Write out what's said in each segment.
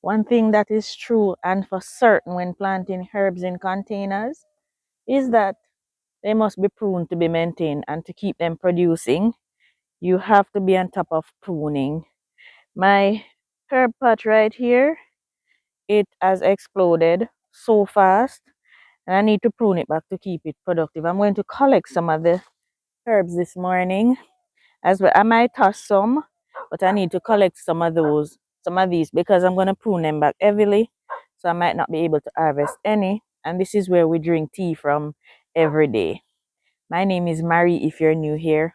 One thing that is true and for certain when planting herbs in containers is that they must be pruned to be maintained, and to keep them producing, you have to be on top of pruning. My herb pot right here, it has exploded so fast, and I need to prune it back to keep it productive. I'm going to collect some of the herbs this morning as well. I might toss some, but I need to collect some of these, because I'm going to prune them back heavily, so I might not be able to harvest any. And this is where we drink tea from every day. My name is Marie if you're new here,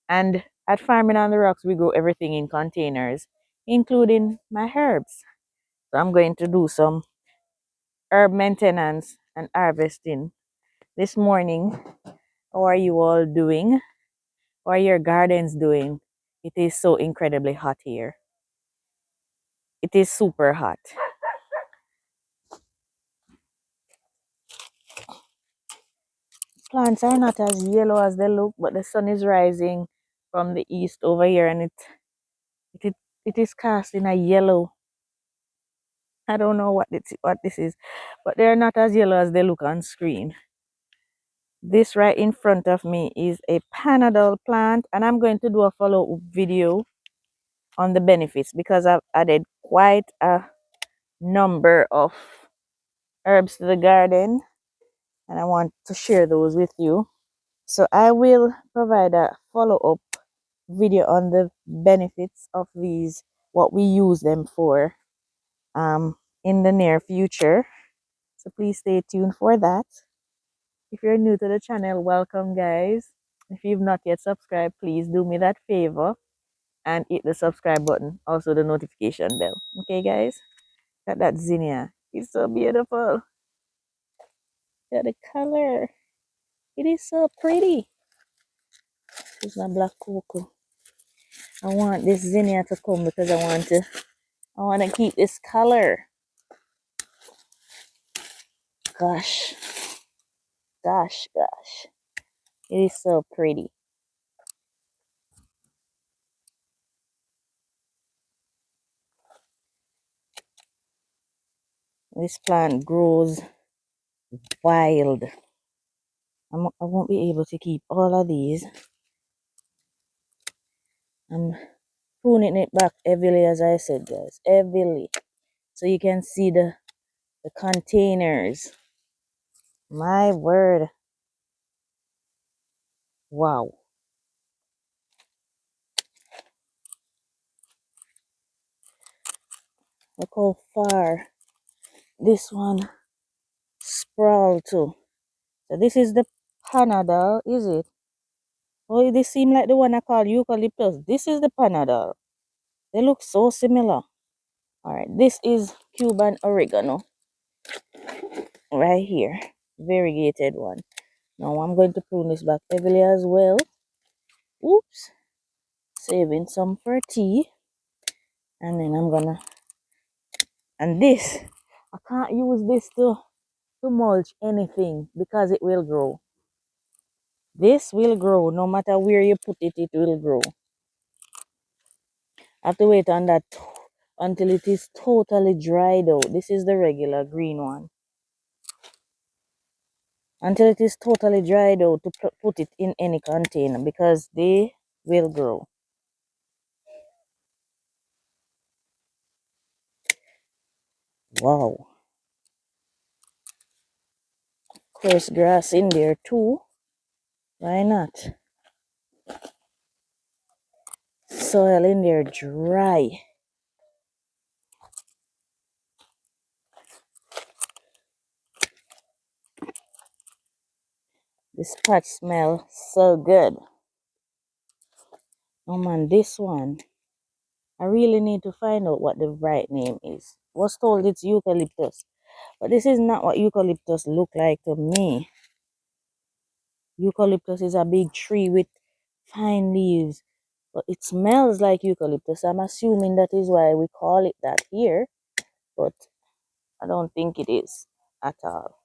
and at Farming on the Rocks we grow everything in containers, including my herbs. So I'm going to do some herb maintenance and harvesting this morning. How are you all doing? How are your gardens doing? It is so incredibly hot here. It is super hot. Plants are not as yellow as they look, but the sun is rising from the east over here, and it, it is casting a yellow. I don't know what this is, but they're not as yellow as they look on screen. This right in front of me is a Panadol plant, and I'm going to do a follow-up video on the benefits, because I've added quite a number of herbs to the garden, and I want to share those with you. So I will provide a follow-up video on the benefits of these, what we use them for, in the near future. So please stay tuned for that. If you're new to the channel, welcome guys. If you've not yet subscribed, please do me that favor and hit the subscribe button, also the notification bell. Okay guys, got that zinnia. It's so beautiful. Got the color. It is so pretty. This is my black cocoa. I want this zinnia to come because I want to keep this color. Gosh, gosh. It is so pretty. This plant grows wild. I won't be able to keep all of these. I'm pruning it back heavily, as I said, guys, heavily, so you can see the containers. My word. Wow. Look how far this one sprawled to. So this is the Panadol, is it? Oh, this seems like the one I call eucalyptus. This is the Panadol. They look so similar. Alright, this is Cuban oregano. Right here. Variegated one. Now I'm going to prune this back heavily as well. Oops. Saving some for tea. And then I'm gonna... And this, I can't use this to mulch anything because it will grow. This will grow. No matter where you put it, it will grow. I have to wait on that until it is totally dried out. This is the regular green one. Until it is totally dried out to put it in any container, because they will grow. Wow. Coarse grass in there too. Why not? Soil in there dry. This patch smells so good. Oh man, this one, I really need to find out what the right name is. Was told it's eucalyptus, but this is not what eucalyptus look like to me. Eucalyptus is a big tree with fine leaves, but it smells like eucalyptus. I'm assuming that is why we call it that here, but I don't think it is at all.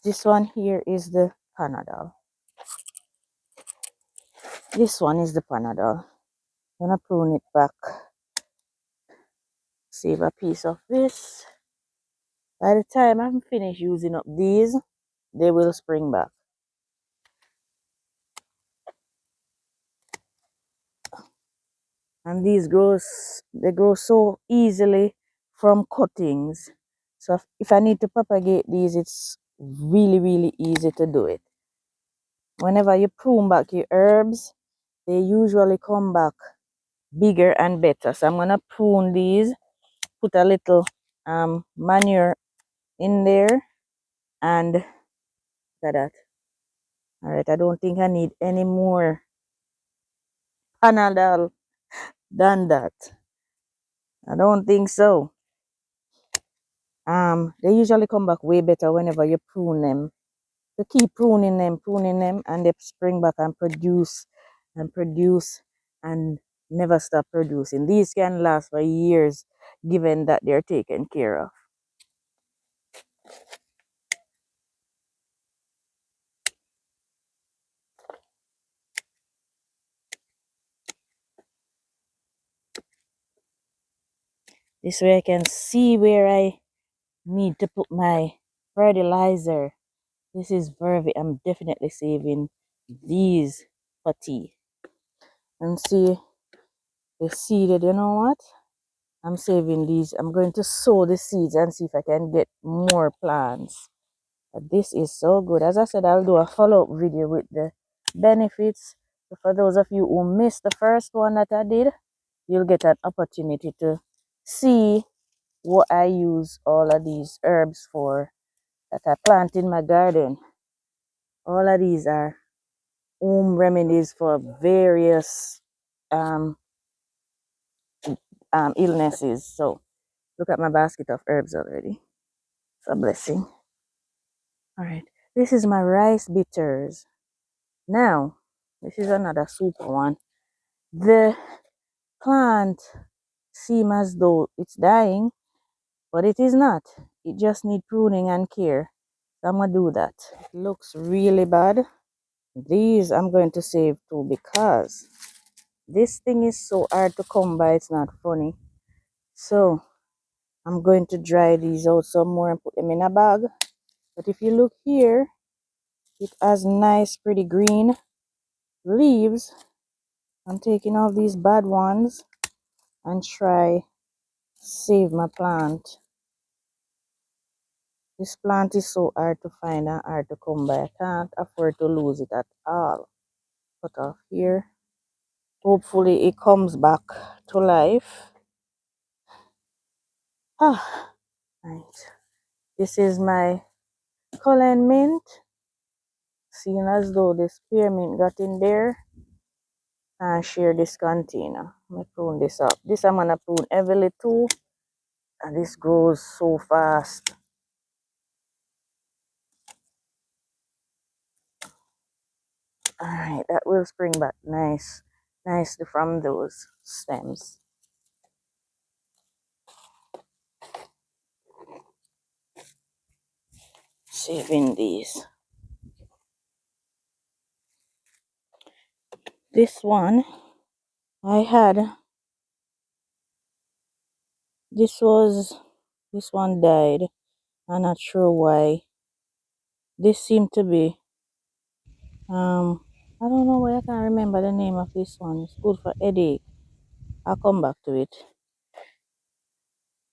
This one here is the Panadol. This one is the Panadol. I'm gonna prune it back. Save a piece of this. By the time I'm finished using up these, they will spring back. And these they grow so easily from cuttings. So if I need to propagate these, it's really, really easy to do it. Whenever you prune back your herbs, they usually come back bigger and better. So I'm gonna prune these, put a little manure in there, and look at that. All right, I don't think I need any more Panadol than that. I don't think so. They usually come back way better whenever you prune them. To keep pruning them, and they spring back and produce and never stop producing. These can last for years, given that they're taken care of. This way I can see where I need to put my fertilizer. This is I'm definitely saving these for tea. And see, the seeded, you know what? I'm saving these. I'm going to sow the seeds and see if I can get more plants. But this is so good. As I said, I'll do a follow-up video with the benefits. So for those of you who missed the first one that I did, you'll get an opportunity to see what I use all of these herbs for that I plant in my garden. All of these are home remedies for various um, illnesses. So look at my basket of herbs already. It's a blessing. All right, this is my rice bitters. Now, this is another super one. The plant seems as though it's dying, but it is not. It just needs pruning and care. So I'm gonna do that. It looks really bad. These I'm going to save too because this thing is so hard to come by, it's not funny. So I'm going to dry these out some more and put them in a bag. But if you look here, it has nice pretty green leaves. I'm taking all these bad ones and try save my plant. This plant is so hard to find and hard to come by. I can't afford to lose it at all. Cut off here. Hopefully it comes back to life. Ah, right. This is my Cullen mint. Seeing as though the spearmint got in there. And share this container. I'm gonna prune this up. This I'm gonna prune heavily too. And this grows so fast. Alright, that will spring back nicely from those stems. Saving these. This one I had, this one died. I'm not sure why. This seemed to be I don't know why I can't remember the name of this one. It's good for headache. I'll come back to it.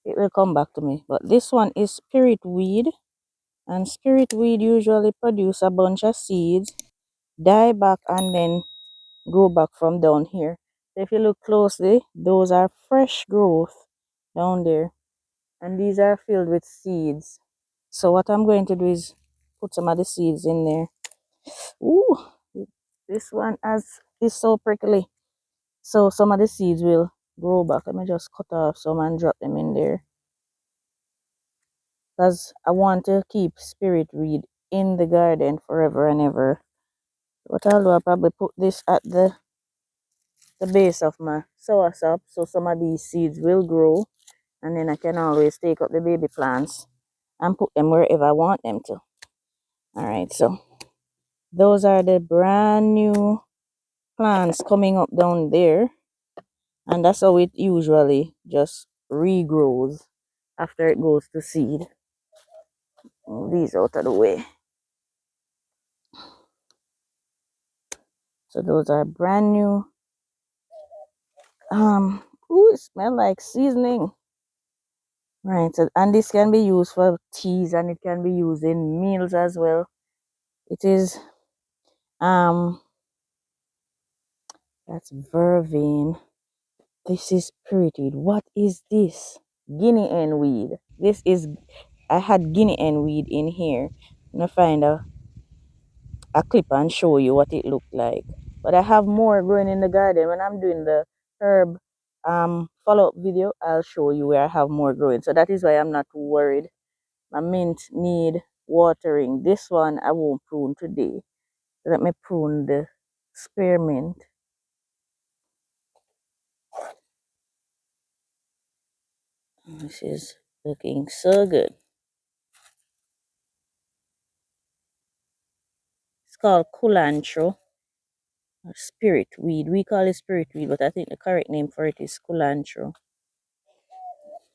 It will come back to me. But this one is spirit weed. And spirit weed usually produce a bunch of seeds, die back, and then grow back from down here. So if you look closely, those are fresh growth down there. And these are filled with seeds. So what I'm going to do is put some of the seeds in there. Ooh, this one is so prickly. So some of the seeds will grow back. Let me just cut off some and drop them in there. Because I want to keep spirit weed in the garden forever and ever. What I'll do, I'll probably put this at the base of my soursop so some of these seeds will grow, and then I can always take up the baby plants and put them wherever I want them to. Alright, so those are the brand new plants coming up down there, and that's how it usually just regrows after it goes to seed. Move these out of the way. So those are brand new. Ooh, it smell like seasoning. Right, so, and this can be used for teas and it can be used in meals as well. It is um that's vervain. This is pretty. What is this? Guinea hen weed. This is, I had guinea hen weed in here. I'm gonna find a clip and show you what it looked like. But I have more growing in the garden. When I'm doing the herb follow-up video, I'll show you where I have more growing. So that is why I'm not too worried. My mint need watering. This one I won't prune today. Let me prune the spearmint. This is looking so good. It's called culantro or spirit weed. We call it spirit weed, but I think the correct name for it is culantro.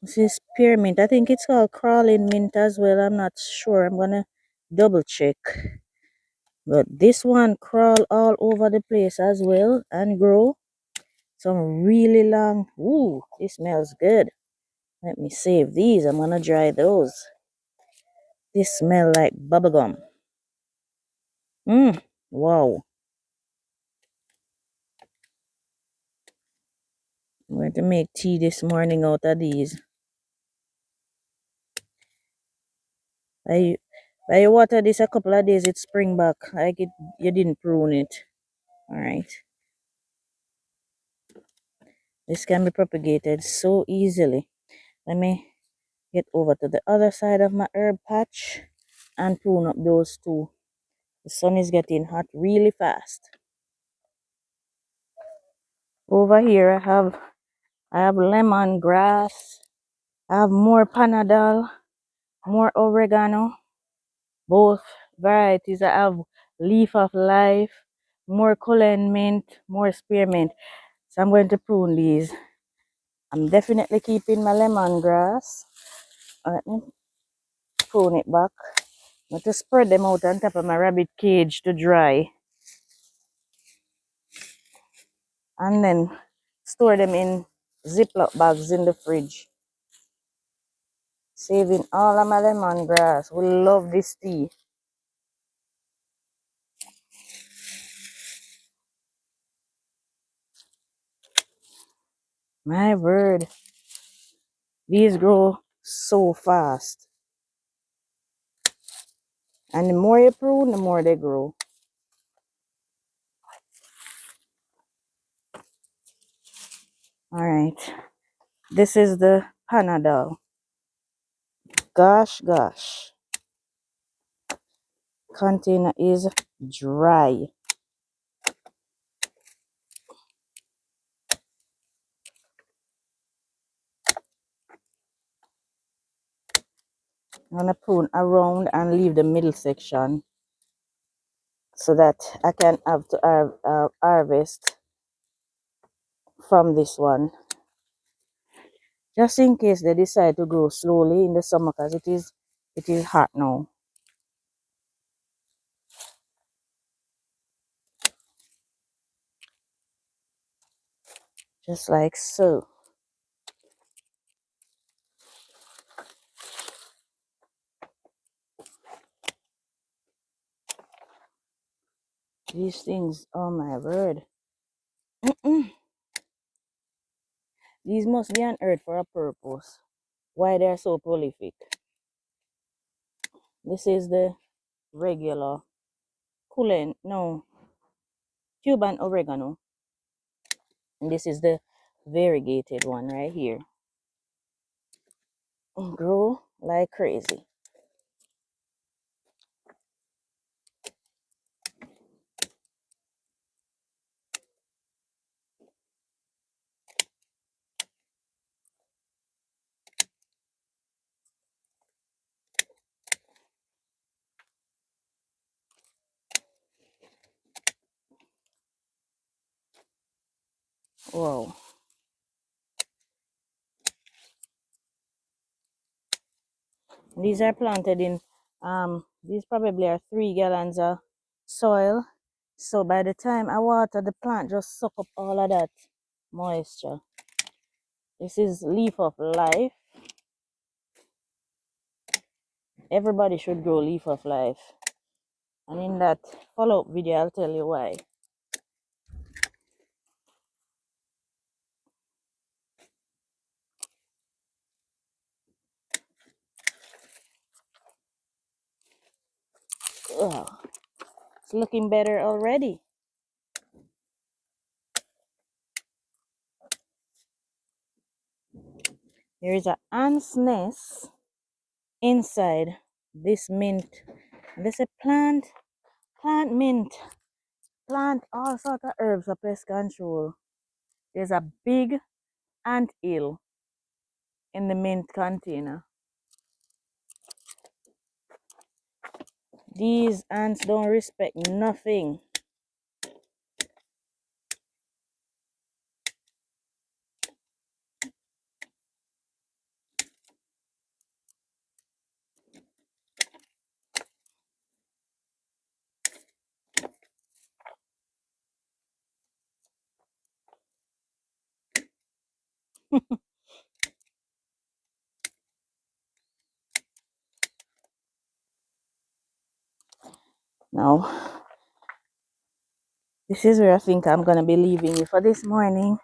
This is spearmint. I think it's called crawling mint as well. I'm not sure. I'm gonna double check. But this one crawl all over the place as well and grow some really long. Ooh, this smells good. Let me save these. I'm gonna dry those. This smell like bubblegum. Wow. I'm going to make tea this morning out of these. I water this a couple of days, it spring back. Like it, you didn't prune it. Alright. This can be propagated so easily. Let me get over to the other side of my herb patch and prune up those two. The sun is getting hot really fast. Over here I have lemongrass. I have more panadol, more oregano, both varieties. I have leaf of life, more Cullen mint, more spearmint. So I'm going to prune these. I'm definitely keeping my lemongrass. Let me prune it back. I'm going to spread them out on top of my rabbit cage to dry. And then store them in Ziploc bags in the fridge. Saving all of my lemongrass. We love this tea. My word. These grow so fast. And the more you prune, the more they grow. Alright. This is the Panadol. Gosh. Container is dry. I'm gonna prune around and leave the middle section so that I can have to harvest from this one. Just in case they decide to grow slowly in the summer because it is hot now. Just like so. These things, oh my word. These must be unearthed for a purpose. Why they're so prolific. This is the regular Cuban oregano. And this is the variegated one right here. Grow like crazy. Whoa. These are planted in these probably are 3 gallons of soil. So by the time I water, the plant just suck up all of that moisture. This is leaf of life. Everybody should grow leaf of life. And in that follow-up video, I'll tell you why. Ugh, it's looking better already. There is an ant's nest inside this mint. And they say plant mint, plant all sorts of herbs for pest control. There's a big ant hill in the mint container. These ants don't respect nothing. Now, this is where I think I'm gonna be leaving you for this morning.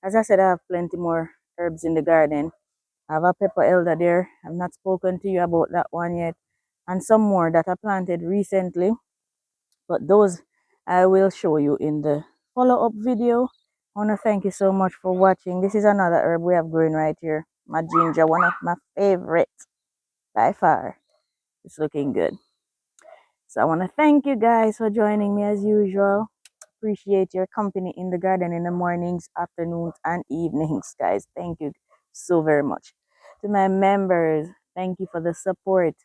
As I said, I have plenty more herbs in the garden. I have a pepper elder there. I've not spoken to you about that one yet. And some more that I planted recently. But those I will show you in the follow-up video. I want to thank you so much for watching. This is another herb we have growing right here. My ginger, one of my favorites by far. It's looking good. So I want to thank you guys for joining me as usual. Appreciate your company in the garden in the mornings, afternoons, and evenings, guys. Thank you so very much. To my members, thank you for the support.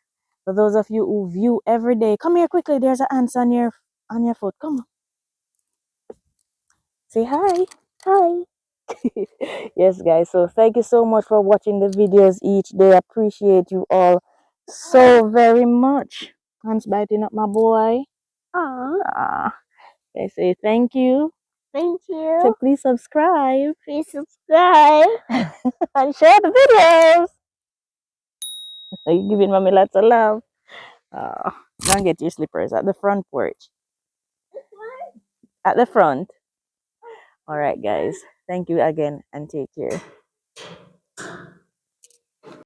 For those of you who view every day, come here quickly. There's an ant on your foot. Come on. Say hi. Hi. Yes, guys. So thank you so much for watching the videos each day. I appreciate you all so very much. Hans biting up my boy. Ah. They say thank you. Thank you. So please subscribe. Please subscribe. And share the videos. Are you giving mommy lots of love? Go and get your slippers at the front porch. At the front. All right, guys. Thank you again and take care.